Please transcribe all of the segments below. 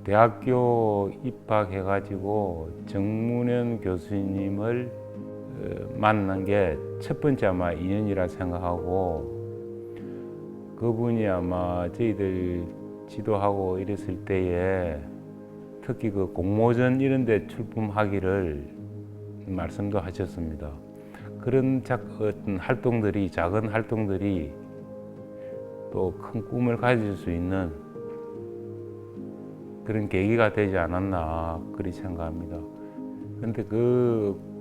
대학교 입학해가지고 정문현 교수님을 만난 게 첫 번째 아마 인연이라 생각하고, 그분이 아마 저희들 지도하고 이랬을 때에 특히 그 공모전 이런 데 출품하기를 말씀도 하셨습니다. 그런 어떤 활동들이, 작은 활동들이 또 큰 꿈을 가질 수 있는 그런 계기가 되지 않았나 그리 생각합니다. 근데 그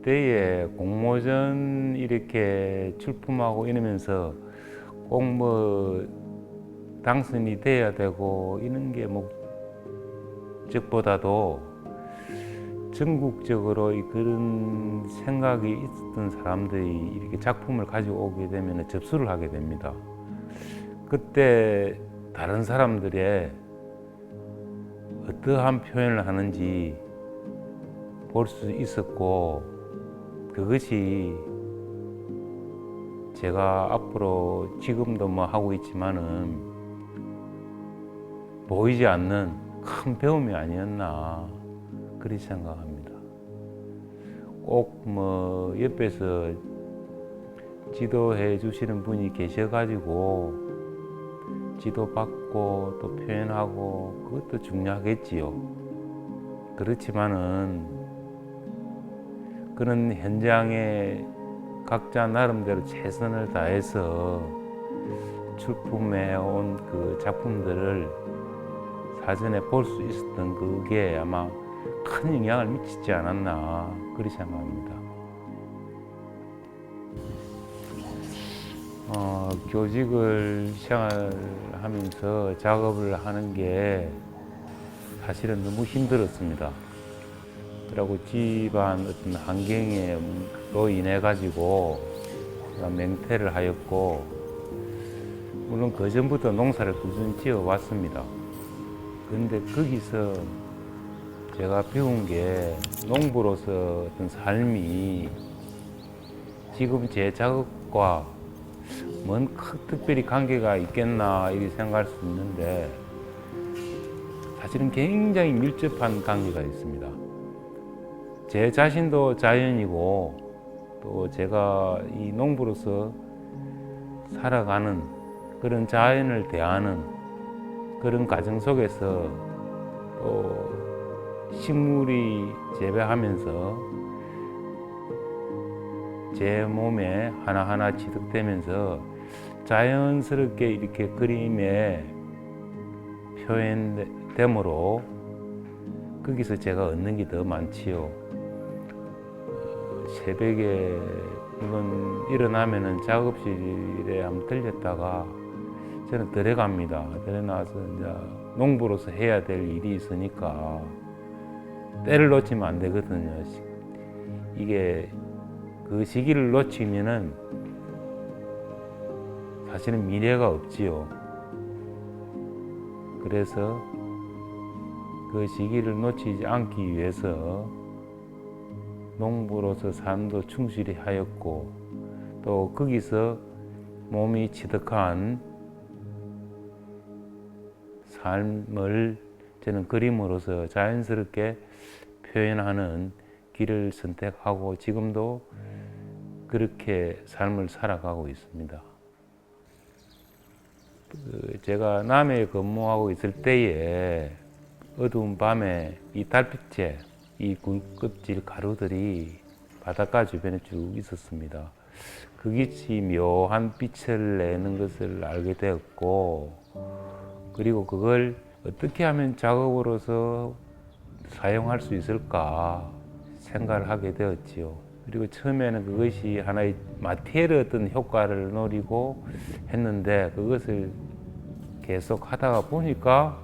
때에 공모전 이렇게 출품하고 이러면서 꼭 뭐 당선이 돼야 되고 이런 게 목적보다도 전국적으로 그런 생각이 있었던 사람들이 이렇게 작품을 가지고 오게 되면 접수를 하게 됩니다. 그때 다른 사람들의 어떠한 표현을 하는지 볼 수 있었고, 그것이 제가 앞으로 지금도 하고 있지만은 보이지 않는 큰 배움이 아니었나 그리 생각합니다. 꼭 옆에서 지도해 주시는 분이 계셔가지고 지도받고 또 표현하고 그것도 중요하겠지요. 그렇지만은 그런 현장에 각자 나름대로 최선을 다해서 출품해 온 그 작품들을 사전에 볼 수 있었던 그게 아마 큰 영향을 미치지 않았나 그리 생각합니다. 교직을 생활하면서 작업을 하는 게 사실은 너무 힘들었습니다. 그리고 집안 어떤 환경으로 인해 가지고 맹퇴를 하였고, 물론 그 전부터 농사를 꾸준히 지어 왔습니다. 그런데 거기서 제가 배운 게 농부로서 어떤 삶이 지금 제 작업과 뭔 특별히 관계가 있겠나 이렇게 생각할 수 있는데, 사실은 굉장히 밀접한 관계가 있습니다. 제 자신도 자연이고, 또 제가 이 농부로서 살아가는 그런 자연을 대하는 그런 과정 속에서 또 식물이 재배하면서 제 몸에 하나하나 취득되면서 자연스럽게 이렇게 그림에 표현됨으로 거기서 제가 얻는 게 더 많지요. 새벽에 물론 일어나면은 작업실에 한번 들렸다가 저는 들어갑니다. 들어나서 이제 농부로서 해야 될 일이 있으니까 때를 놓치면 안 되거든요. 이게 그 시기를 놓치면은 사실은 미래가 없지요. 그래서 그 시기를 놓치지 않기 위해서 농부로서 삶도 충실히 하였고, 또 거기서 몸이 취득한 삶을 저는 그림으로서 자연스럽게 표현하는 길을 선택하고 지금도 그렇게 삶을 살아가고 있습니다. 제가 남해에 근무하고 있을 때에 어두운 밤에 이 달빛에 이 굴껍질 가루들이 바닷가 주변에 쭉 있었습니다. 그 빛이 묘한 빛을 내는 것을 알게 되었고, 그리고 그걸 어떻게 하면 작업으로서 사용할 수 있을까 생각을 하게 되었지요. 그리고 처음에는 그것이 하나의 마티에르 어떤 효과를 노리고 했는데, 그것을 계속 하다가 보니까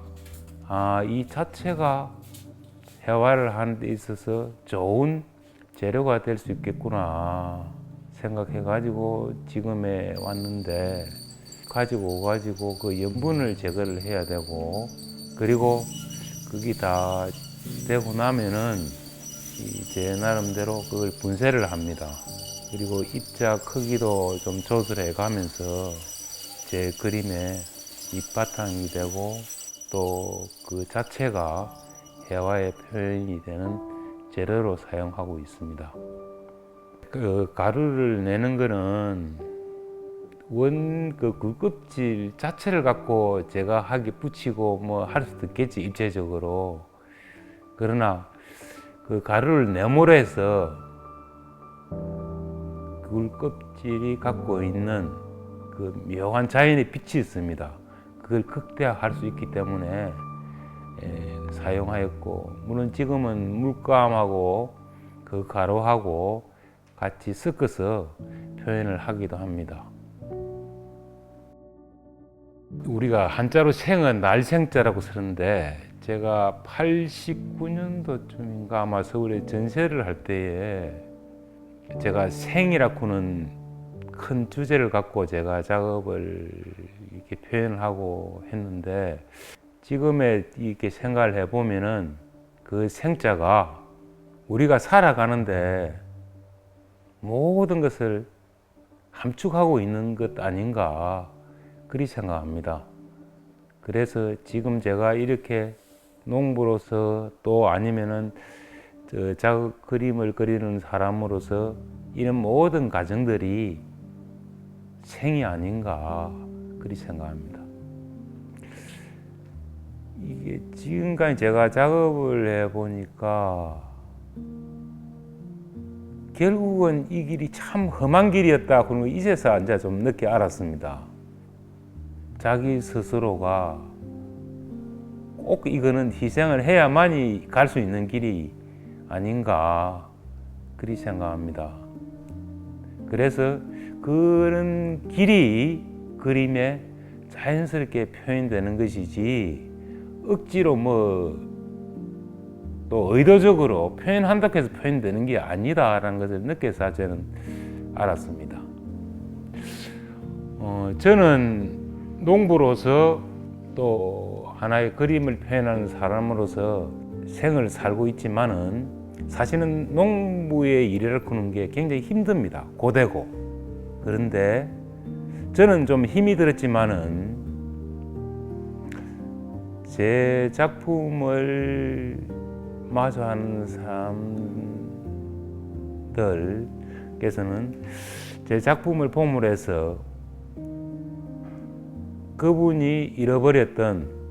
이 자체가 회화를 하는 데 있어서 좋은 재료가 될 수 있겠구나 생각해가지고 지금에 왔는데, 가지고 오가지고 그 염분을 제거를 해야 되고, 그리고 그게 다 되고 나면은 제 나름대로 그걸 분쇄를 합니다. 그리고 입자 크기도 좀 조절해 가면서 제 그림의 밑바탕이 되고 또 그 자체가 회화의 표현이 되는 재료로 사용하고 있습니다. 그 가루를 내는 거는 그 굴껍질 자체를 갖고 제가 하게 붙이고 뭐 할 수도 있겠지, 입체적으로. 그러나 그 가루를 내몰아서 굴껍질이 갖고 있는 그 묘한 자연의 빛이 있습니다. 그걸 극대화할 수 있기 때문에 사용하였고, 물론 지금은 물감하고 그 가루하고 같이 섞어서 표현을 하기도 합니다. 우리가 한자로 생은 날생자라고 쓰는데, 제가 89년도쯤인가 아마 서울에 전시회를 할 때에 제가 생이라고는 큰 주제를 갖고 제가 작업을 이렇게 표현을 하고 했는데, 지금의 이렇게 생각을 해보면은 그 생자가 우리가 살아가는데 모든 것을 함축하고 있는 것 아닌가, 그리 생각합니다. 그래서 지금 제가 이렇게 농부로서 또 아니면은 작업 그림을 그리는 사람으로서 이런 모든 과정들이 생이 아닌가, 그리 생각합니다. 이게 지금까지 제가 작업을 해보니까 결국은 이 길이 참 험한 길이었다, 그런 거 이제서 이제 좀 늦게 알았습니다. 자기 스스로가 꼭 이거는 희생을 해야만이 갈 수 있는 길이 아닌가, 그리 생각합니다. 그래서 그런 길이 그림에 자연스럽게 표현되는 것이지, 억지로 또 의도적으로 표현한다고 해서 표현되는 게 아니다라는 것을 늦게서 저는 알았습니다. 저는 농부로서 또 하나의 그림을 표현하는 사람으로서 생을 살고 있지만은, 사실은 농부의 일이라고 하는 게 굉장히 힘듭니다. 고되고. 그런데 저는 좀 힘이 들었지만은 제 작품을 마주하는 사람들께서는 제 작품을 봄으로 해서 그분이 잃어버렸던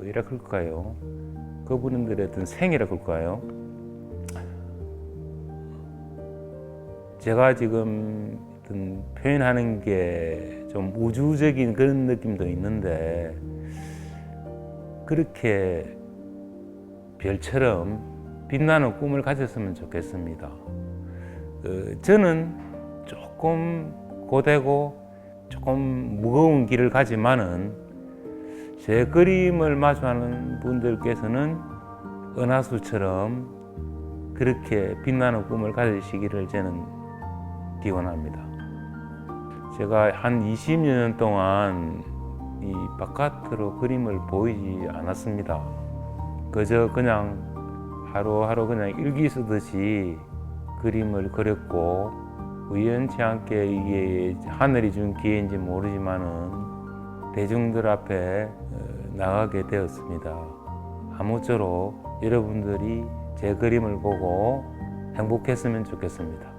이라 그럴까요? 그분들의 어떤 생이라 그럴까요? 제가 지금 어떤 표현하는 게 좀 우주적인 그런 느낌도 있는데, 그렇게 별처럼 빛나는 꿈을 가졌으면 좋겠습니다. 저는 조금 고되고 조금 무거운 길을 가지만은 제 그림을 마주하는 분들께서는 은하수처럼 그렇게 빛나는 꿈을 가지시기를 저는 기원합니다. 제가 한 20년 동안 이 바깥으로 그림을 보이지 않았습니다. 그저 그냥 하루하루 그냥 일기 쓰듯이 그림을 그렸고, 우연치 않게 이게 하늘이 준 기회인지 모르지만은 대중들 앞에 나가게 되었습니다. 아무쪼록 여러분들이 제 그림을 보고 행복했으면 좋겠습니다.